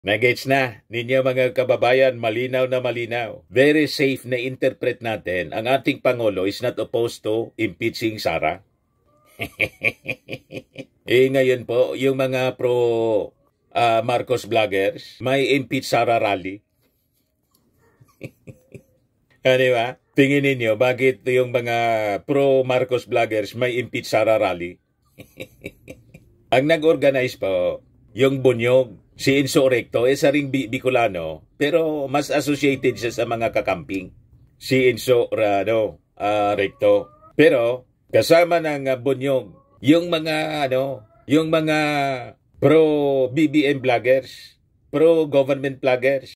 Nagets na ninyo mga kababayan, malinaw na malinaw. Very safe na interpret natin. Ang ating Pangulo is not opposed to impeaching Sara. Ngayon po, yung mga pro Marcos vloggers, may impeach Sara rally. Di ba? Tingin ninyo, bakit yung mga pro Marcos vloggers may impeach Sara rally? Ang nag-organize po, yung Bunyog, si Insurrecto, isa ring Bicolano, pero mas associated siya sa mga kakamping. Si Recto. Pero, kasama ng Bunyog, yung mga pro-BBM vloggers, pro-government vloggers.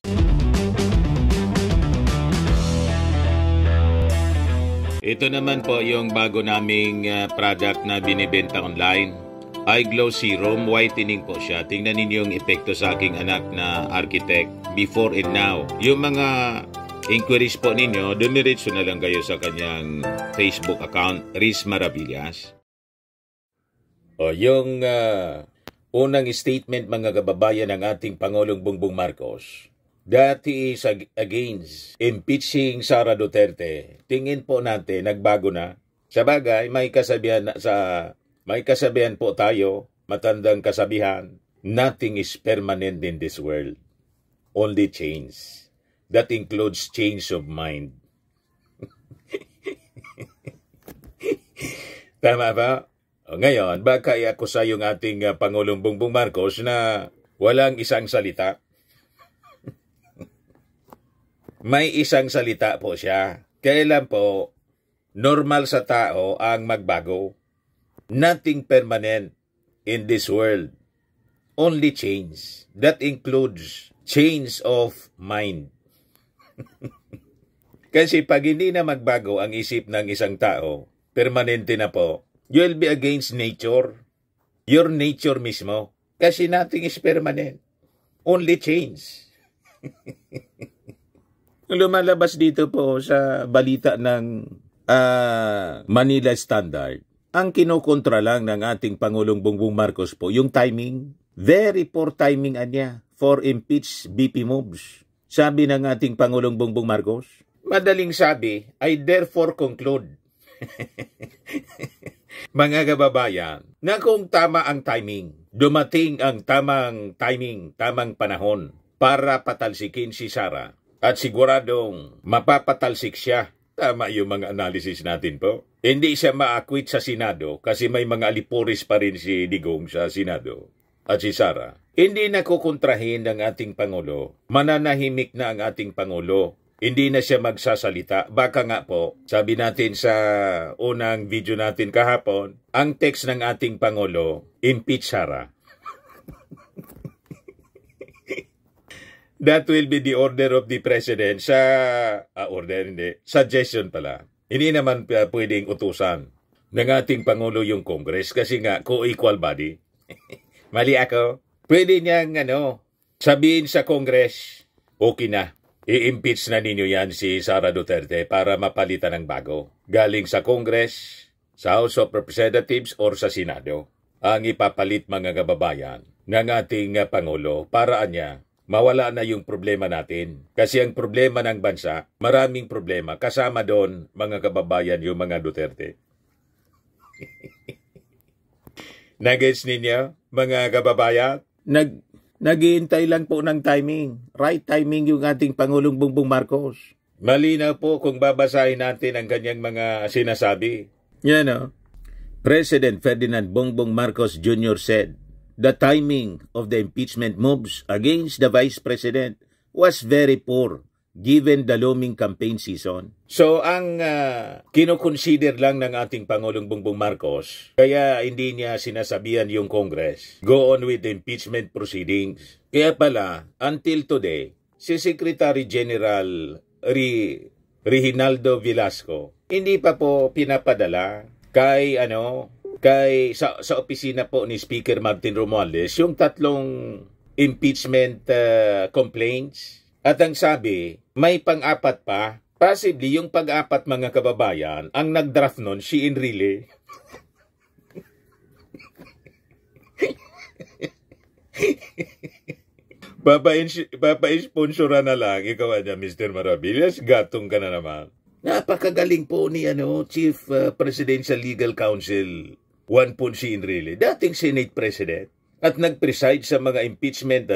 Ito naman po yung bago naming product na binibenta online. iGlow Serum, whitening po siya. Tingnan ninyo yung epekto sa aking anak na architect before and now. Yung mga inquiries po ninyo, dumiretso na lang kayo sa kanyang Facebook account, Riz Maravillas. O yung unang statement mga kababayan ng ating Pangulong Bongbong Marcos, that he is against impeaching Sara Duterte. Tingin po natin, nagbago na. Sa bagay, may kasabihan po tayo, matandang kasabihan, nothing is permanent in this world. Only change. That includes change of mind. Tama ba? Ngayon, baka iakusa yung ating Pangulong Bongbong Marcos na walang isang salita. May isang salita po siya. Kailan po, normal sa tao ang magbago. Nothing permanent in this world. Only change. That includes change of mind. Kasi pag hindi na magbago ang isip ng isang tao, permanente na po, you'll be against nature. Your nature mismo. Kasi nothing is permanent. Only change. Lumalabas dito po sa balita ng Manila Standard, ang kinukontra lang ng ating Pangulong Bongbong Marcos po, yung timing. Very poor timing niya for impeach BP moves. Sabi ng ating Pangulong Bongbong Marcos, madaling sabi, I therefore conclude, mga kababayan, na kung tama ang timing, dumating ang tamang timing, tamang panahon para patalsikin si Sara at siguradong mapapatalsik siya. Tama yung mga analysis natin po. Hindi siya ma-acquit sa Senado kasi may mga alipuris pa rin si Digong sa Senado at si Sara. Hindi na kukontrahin ng ating Pangulo. Mananahimik na ang ating Pangulo. Hindi na siya magsasalita. Baka nga po, sabi natin sa unang video natin kahapon, ang text ng ating Pangulo, impeach Sara. That will be the order of the President sa, suggestion pala. Hindi naman pwedeng utusan ng ating Pangulo yung Congress kasi nga co-equal body. Mali ako. Pwede niyang sabihin sa Congress, okay na, i-impeach na ninyo yan si Sara Duterte para mapalitan ng bago. Galing sa Congress, sa House of Representatives or sa Senado. Ang ipapalit mga kababayan ng ating Pangulo para niya mawala na yung problema natin. Kasi ang problema ng bansa, maraming problema. Kasama doon, mga kababayan, yung mga Duterte. Nagets ninyo, mga kababayan? Naghihintay lang po ng timing. Right timing yung ating Pangulong Bongbong Marcos. Malinaw po kung babasahin natin ang kanyang mga sinasabi. Yan President Ferdinand Bongbong Marcos Jr. said, the timing of the impeachment moves against the Vice President was very poor given the looming campaign season. So ang kinoconsider lang ng ating Pangulong Bongbong Marcos, kaya hindi niya sinasabihan yung Congress, go on with the impeachment proceedings. Kaya pala, until today, si Secretary General Reginaldo Velasco, hindi pa po pinapadala kay sa opisina po ni Speaker Martin Romualdez yung tatlong impeachment complaints. At ang sabi, may pang-apat pa. Possibly yung pang-apat mga kababayan, ang nag-draft nun, si Enrile. Papa-sponsora na lang, ikaw niya, Mr. Maravillas, gatong ka na naman. Napakagaling po ni Chief Presidential Legal Counsel Juan Ponce Enrile, dating Senate President, at nag-preside sa mga impeachment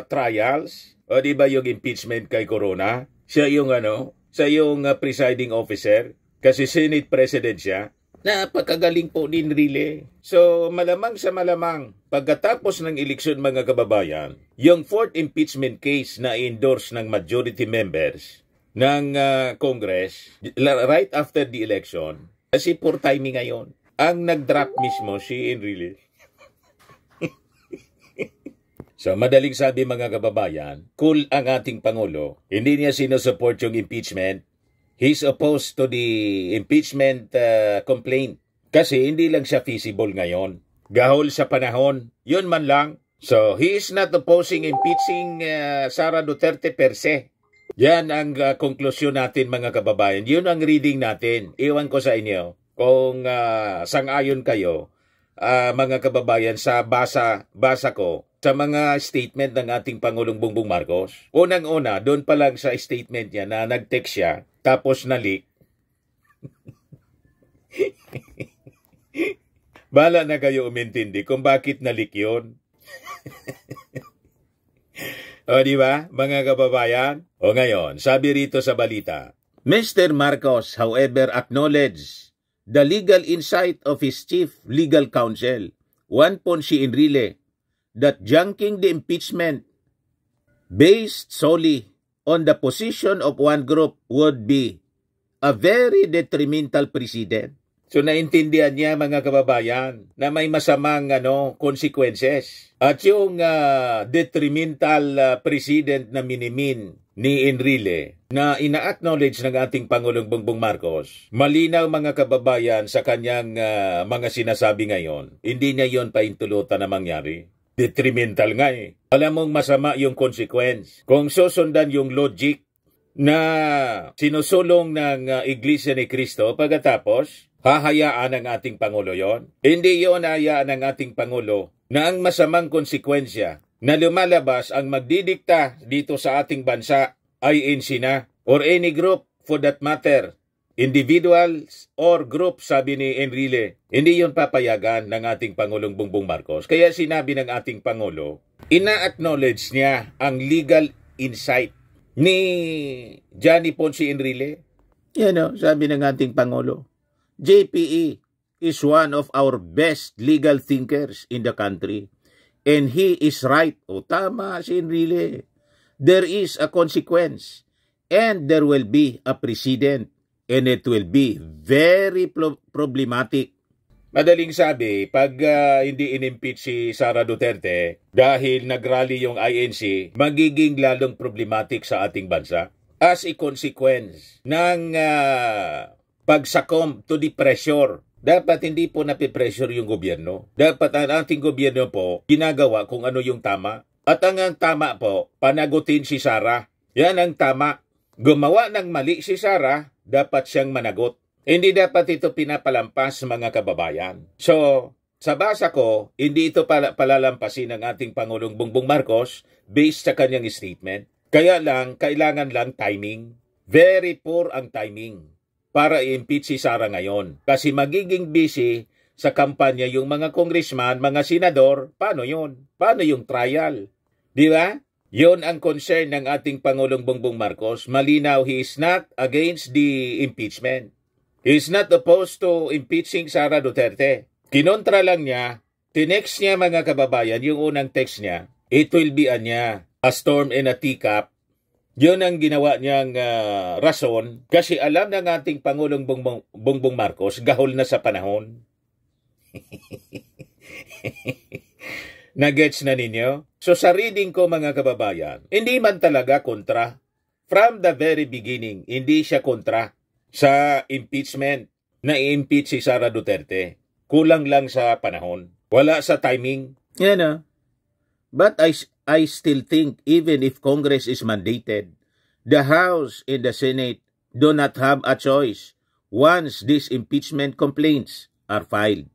trials. O di ba yung impeachment kay Corona? Siya yung presiding officer kasi Senate President siya. Napakagaling po ni Enrile. So malamang sa malamang, pagkatapos ng eleksyon mga kababayan, yung fourth impeachment case na endorse ng majority members ng Congress right after the election, kasi poor timing ngayon, ang nag-drop mismo si Enrile. So, madaling sabi mga kababayan, cool ang ating Pangulo. Hindi niya sinusupport yung impeachment. He's opposed to the impeachment complaint. Kasi hindi lang siya feasible ngayon. Gahol sa panahon. Yun man lang. So, he is not opposing impeaching Sara Duterte per se. Yan ang konklusyon natin mga kababayan. Yun ang reading natin. Iwan ko sa inyo kung sang-ayon kayo, mga kababayan, sa basa ko sa mga statement ng ating Pangulong Bongbong Marcos. Unang-una, doon pa lang sa statement niya na nag-text siya, tapos na-leak. Bala na kayo umintindi kung bakit na-leak yun. O, di ba, mga kababayan? O ngayon, sabi rito sa balita, Mr. Marcos, however, acknowledged the legal insight of his chief legal counsel, Juan Ponce Enrile, that junking the impeachment based solely on the position of one group would be a very detrimental precedent. So naintindihan niya mga kababayan na may masamang consequences. At yung detrimental precedent na minimin ni Enrile na ina-acknowledge ng ating Pangulong Bongbong Marcos, malinaw mga kababayan sa kanyang mga sinasabi ngayon. Hindi niya yon paintulutan na mangyari. Detrimental nga eh. Alam mong masama yung consequence. Kung susundan yung logic na sinusulong ng Iglesia ni Cristo, pagkatapos, hahayaan ng ating Pangulo yon. Hindi yon hahayaan ng ating Pangulo na ang masamang konsekwensya na lumalabas ang magdidikta dito sa ating bansa ay INC na or any group for that matter. Individuals or group, sabi ni Enrile, hindi yon papayagan ng ating Pangulong Bongbong Marcos. Kaya sinabi ng ating Pangulo, ina-acknowledge niya ang legal insight ni Johnny Ponce Enrile. Yan sabi ng ating Pangulo. JPE is one of our best legal thinkers in the country. And he is right. O tama si Enrile. There is a consequence. And there will be a precedent. And it will be very problematic. Madaling sabi, pag hindi inimpeach si Sara Duterte dahil nagrally yung INC, magiging lalong problematic sa ating bansa. As a consequence ng pagsakom to the pressure. Dapat hindi po napipressure yung gobyerno. Dapat ang ating gobyerno po ginagawa kung ano yung tama. At ang tama po, panagutin si Sara. Yan ang tama. Gumawa ng mali si Sara, dapat siyang managot. Hindi dapat ito pinapalampas mga kababayan. So, sa basa ko, hindi ito palalampasin ng ating Pangulong Bongbong Marcos based sa kanyang statement. Kaya lang, kailangan lang timing. Very poor ang timing para i-impeach si Sara ngayon. Kasi magiging busy sa kampanya yung mga congressman, mga senador. Paano yun? Paano yung trial? Di ba? Yon ang concern ng ating Pangulong Bongbong Marcos. Malinaw, he is not against the impeachment. He is not opposed to impeaching Sara Duterte. Kinontra lang niya, tinext niya mga kababayan, yung unang text niya, it will be a storm in a teacup. Yun ang ginawa niyang rason kasi alam ng ating Pangulong Bongbong Marcos, gahol na sa panahon. Nagets na ninyo? So sa reading ko mga kababayan, hindi man talaga kontra. From the very beginning, hindi siya kontra sa impeachment na i-impeach si Sara Duterte. Kulang lang sa panahon. Wala sa timing. Yan But I still think even if Congress is mandated, the House and the Senate do not have a choice once these impeachment complaints are filed.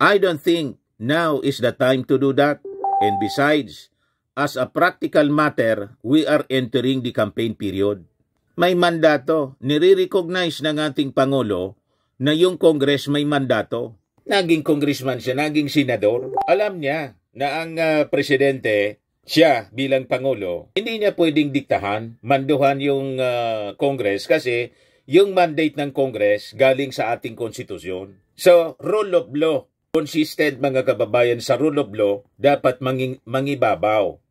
I don't think now is the time to do that. And besides, as a practical matter, we are entering the campaign period. May mandato. Nire-recognize ng ating Pangulo na yung Congress may mandato. Naging congressman siya, naging senador. Alam niya na ang presidente, siya bilang Pangulo, hindi niya pwedeng diktahan, manduhan yung Congress kasi yung mandate ng Congress galing sa ating konstitusyon. So, rule of law. Consistent mga kababayan sa rule of law, dapat mangibabaw.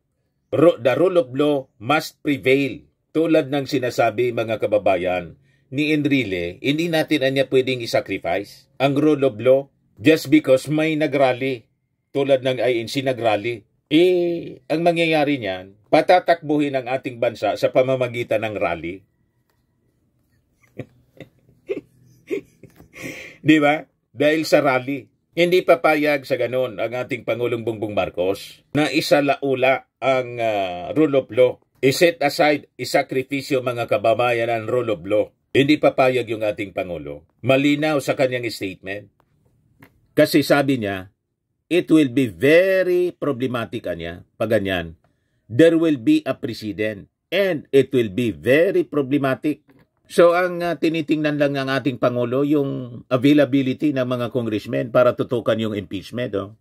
The rule of law must prevail. Tulad ng sinasabi mga kababayan ni Enrile, hindi natin niya pwedeng isacrifice ang rule of law just because may nagrally. Tulad ng INC nagrally. Ang mangyayari niyan, patatakbuhin ang ating bansa sa pamamagitan ng rally. Di ba? Dahil sa rally. Hindi papayag sa ganon ang ating Pangulong Bongbong Marcos na isalaula ang rule of law. I-set aside, isakripisyo mga kababayan ang rule of law. Hindi papayag yung ating Pangulo. Malinaw sa kanyang statement. Kasi sabi niya, it will be very problematic anya pag ganyan. There will be a precedent and it will be very problematic. So ang tinitingnan lang ng ating Pangulo yung availability ng mga congressmen para tutukan yung impeachment. Oh.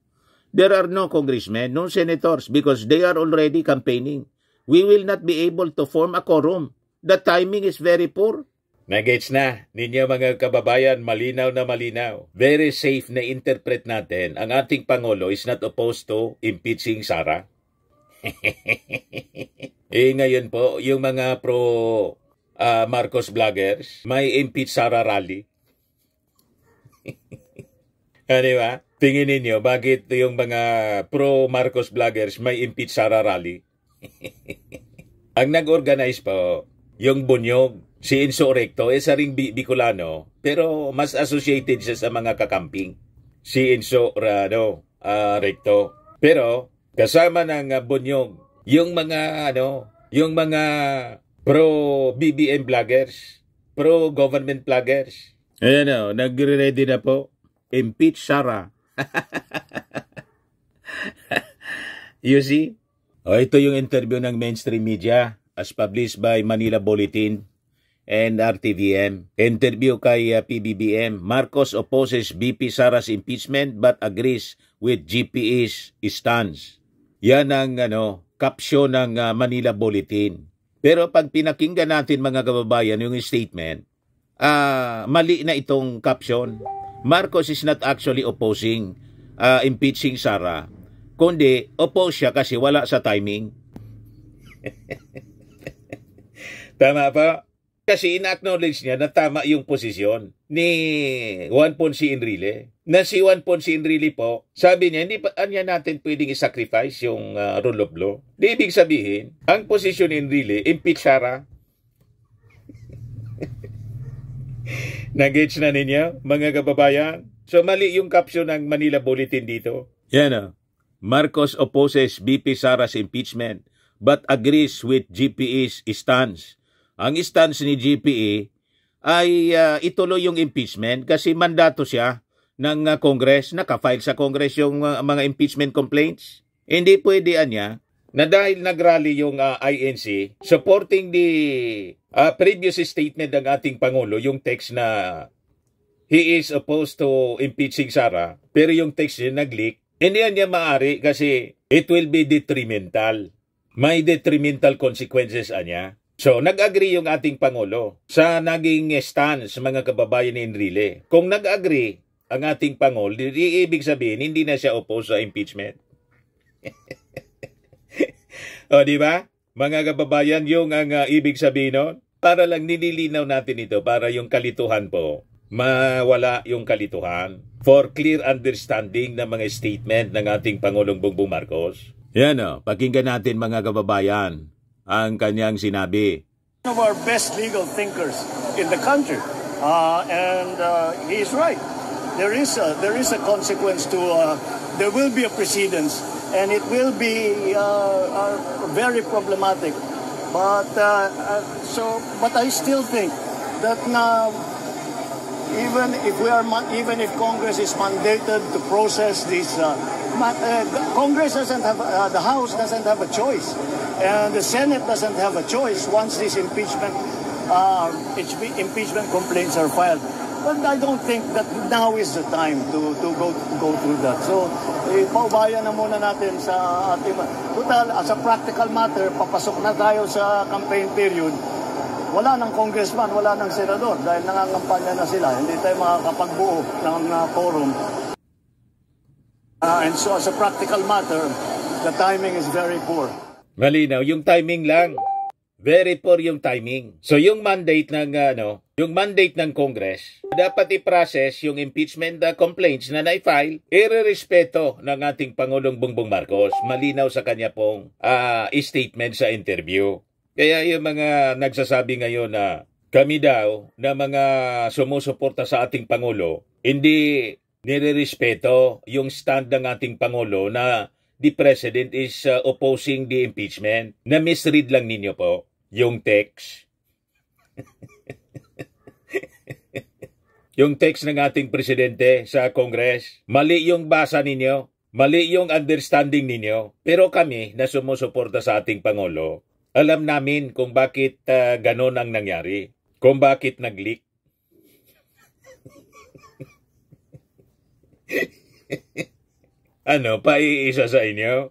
There are no congressmen, no senators because they are already campaigning. We will not be able to form a quorum. The timing is very poor. Nagets na, ninyo mga kababayan, malinaw na malinaw. Very safe na interpret natin. Ang ating Pangulo is not opposed to impeaching Sara. Ngayon po, yung mga pro Marcos vloggers, may impeach Sara rally. Di ba? Tingin ninyo, bakit yung mga pro Marcos vloggers may impeach Sara rally? Ang nag-organize po, yung Bunyog, si Enzo Recto, isa ring Bicolano, pero mas associated siya sa mga kakamping. Si Enzo Recto. Pero kasama ng Bunyog, yung mga pro BBM vloggers, pro government vloggers. Ayan nagre-ready na po. Impeach Sara. You see? Ito yung interview ng mainstream media as published by Manila Bulletin and RTVM. Interview kay PBBM. Marcos opposes BP Sara's impeachment but agrees with GPA's stance. Yan ang caption ng Manila Bulletin. Pero pag pinakinggan natin mga kababayan yung statement, mali na itong caption. Marcos is not actually opposing impeaching Sara, kundi oppose siya kasi wala sa timing. Tama pa? Kasi ina-acknowledge niya na tama yung posisyon ni Juan Ponce Enrile. Na si Juan Ponce Enrile po, sabi niya, hindi pa natin pwedeng i-sacrifice yung rule of law. Di ibig sabihin, ang posisyon ni Enrile, impeach Sara. Nag-gets na ninyo, mga kababayan? So mali yung caption ng Manila Bulletin dito. Yan Marcos opposes BP Sara's impeachment but agrees with GPA's stance. Ang stance ni GPA ay ituloy yung impeachment kasi mandato siya ng Congress, naka-file sa Congress yung mga impeachment complaints. Hindi pwede niya na dahil nagrally yung INC supporting the previous statement ng ating Pangulo, yung text na he is opposed to impeaching Sara, pero yung text niya nag-leak, hindi niya maaari kasi it will be detrimental. May detrimental consequences niya. So, nag-agree yung ating Pangulo sa naging stance mga kababayan ni Enrile. Kung nag-agree ang ating Pangulo, ibig sabihin, hindi na siya opposed sa impeachment. O, di ba? Mga kababayan, yung ang ibig sabihin nun, para lang nililinaw natin ito, para yung kalituhan po, mawala yung kalituhan. For clear understanding ng mga statement ng ating Pangulong Bongbong Marcos. Yan pakinggan natin mga kababayan ang kanyang sinabi. One of our best legal thinkers in the country, and he is right. There is a consequence to. There will be a precedence, and it will be very problematic. But but I still think that now, even if Congress is mandated to process these Congress doesn't have, the House doesn't have a choice, and the Senate doesn't have a choice once these impeachment complaints are filed. But I don't think that now is the time to go through that. So, paubayan na muna natin sa ating... Total, as a practical matter, papasok na tayo sa campaign period. Wala ng congressman, wala ng senador dahil nangangampanya na sila. Hindi tayo makakapagbuo ng quorum. And so, as a practical matter, the timing is very poor. Malinaw, yung timing lang. Very poor yung timing. So yung mandate ng Congress, dapat i-process yung impeachment complaints na na-file, irerespeto ng ating Pangulong Bongbong Marcos. Malinaw sa kanya pong statement sa interview. Kaya yung mga nagsasabi ngayon na kami daw na mga sumusuporta sa ating Pangulo, hindi nirerespeto yung stand ng ating Pangulo na the President is opposing the impeachment. Na-misread lang ninyo po yung text. Yung text ng ating Presidente sa Congress. Mali yung basa ninyo. Mali yung understanding ninyo. Pero kami na sumusuporta sa ating Pangulo, alam namin kung bakit ganon ang nangyari. Kung bakit nag-leak. Ano, paiisa sa inyo?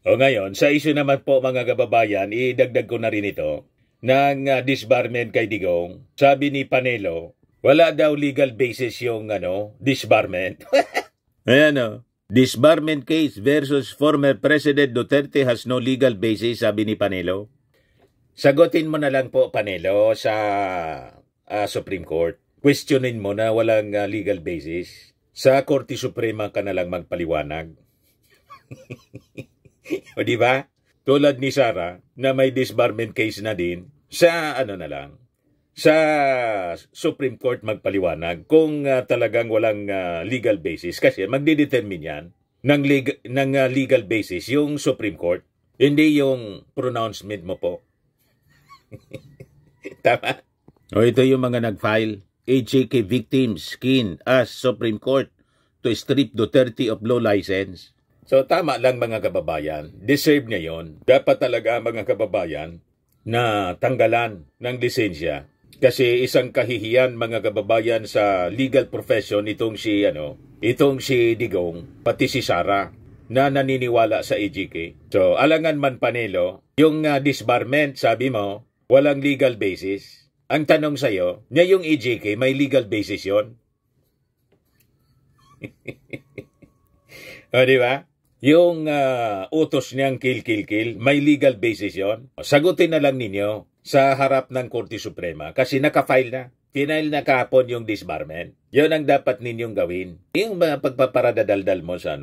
O ngayon, sa issue naman po mga kababayan, idagdag ko na rin ito, ng disbarment kay Digong. Sabi ni Panelo, wala daw legal basis yung disbarment. Ayan disbarment case versus former President Duterte has no legal basis, sabi ni Panelo. Sagutin mo na lang po, Panelo, sa Supreme Court. Questionin mo na walang legal basis. Sa Korte Suprema ka na lang magpaliwanag. O di ba? Tulad ni Sara na may disbarment case na din sa sa Supreme Court magpaliwanag kung talagang walang legal basis kasi magdidetermine yan ng legal basis yung Supreme Court, hindi yung pronouncement mo po. Tama? O ito yung mga nag-file. AJK victims keen as Supreme Court to strip Duterte of law license. So tama lang mga kababayan, deserve niya yon. Dapat talaga mga kababayan na tanggalan ng lisensya. Kasi isang kahihiyan mga kababayan sa legal profession itong si Digong, pati si Sara na naniniwala sa AJK. So alangan man Panelo, yung disbarment sabi mo, walang legal basis. Ang tanong sa'yo, niya yung AJK, may legal basis yon? O diba? Yung utos niyang kill, may legal basis yon. Sagutin na lang ninyo sa harap ng Korte Suprema kasi naka-file na. Final na kahapon yung disbarment. Yon ang dapat ninyong gawin. Yung mga pagpaparadadaldal mo sa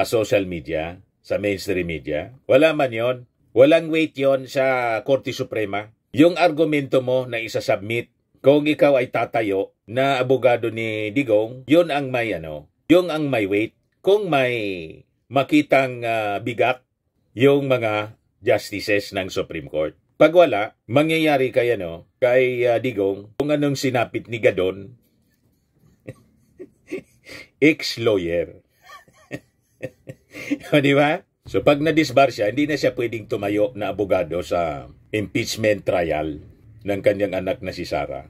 social media, sa mainstream media, wala man yon. Walang weight yon sa Korte Suprema. Yung argumento mo na isasubmit kung ikaw ay tatayo na abogado ni Digong, yun ang may weight. Kung may makitang bigat yung mga justices ng Supreme Court. Pag wala, mangyayari kay Digong kung anong sinapit ni Gadon, ex-lawyer. O di ba? So pag na-disbar siya, hindi na siya pwedeng tumayo na abogado sa impeachment trial ng kanyang anak na si Sara.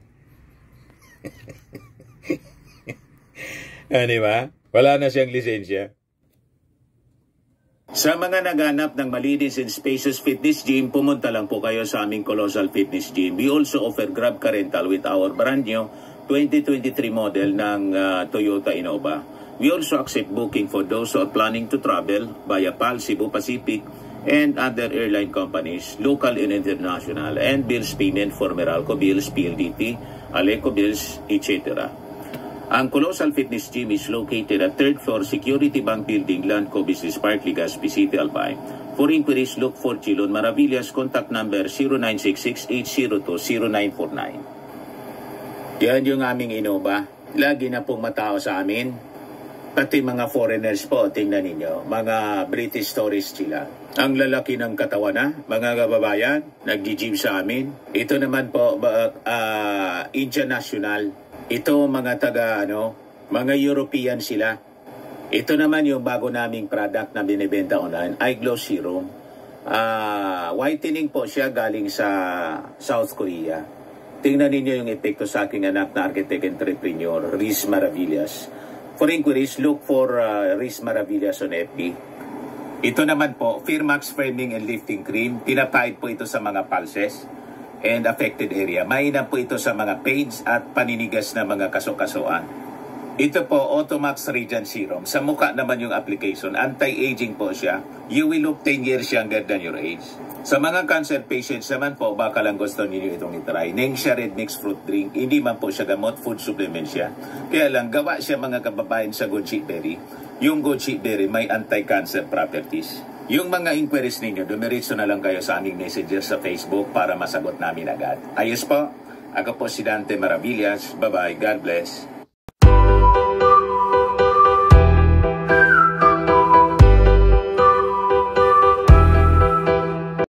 Di ba? Wala na siyang lisensya. Sa mga naghanap ng malinis and spacious fitness gym, pumunta lang po kayo sa aming Colossal Fitness Gym. We also offer Grab Car Rental with our brand new 2023 model ng Toyota Innova. We also accept booking for those who are planning to travel via PAL, Cebu Pacific, and other airline companies, local and international, and bills payment for Meralco Bills, PLDT, Aleco Bills, etc. Ang Colossal Fitness Gym is located at 3rd floor Security Bank Building, Landco Business Park, Legazpi City, Albay. For inquiries, look for Chilon Maravillas. Contact number 0966-802-0949. Yan yung aming Innova. Lagi na pong matao sa amin. Pati mga foreigners po, tingnan ninyo. Mga British tourists sila. Ang lalaki ng katawan na, mga kababayan, nag-gym sa amin. Ito naman po, Indian National. Ito mga Mga European sila. Ito naman yung bago naming product na binibenta online, Eye Glow Serum. Whitening po siya galing sa South Korea. Tingnan ninyo yung epekto sa aking anak na architect entrepreneur, Riz Maravillas. For inquiries, look for Riz Maravillas on FB. Ito naman po, Firmax Firming and Lifting Cream. Pinapahid po ito sa mga pulses and affected area. Mainam po ito sa mga pains at paninigas na mga kaso-kasuan. Ito po, Automax Radiant Serum. Sa mukha naman yung application. Anti-aging po siya. You will look 10 years younger than your age. Sa mga cancer patients naman po, baka lang gusto niyo itong itry. Nengxia Red Mixed Fruit Drink. Hindi man po siya gamot, food supplement siya. Kaya lang, gawa siya mga kababayan sa goji berry. Yung goji berry may anti-cancer properties. Yung mga inquiries ninyo, dumiritso na lang kayo sa aming messenger sa Facebook para masagot namin agad. Ayos po. Ako po si Dante Maravillas. Bye-bye. God bless.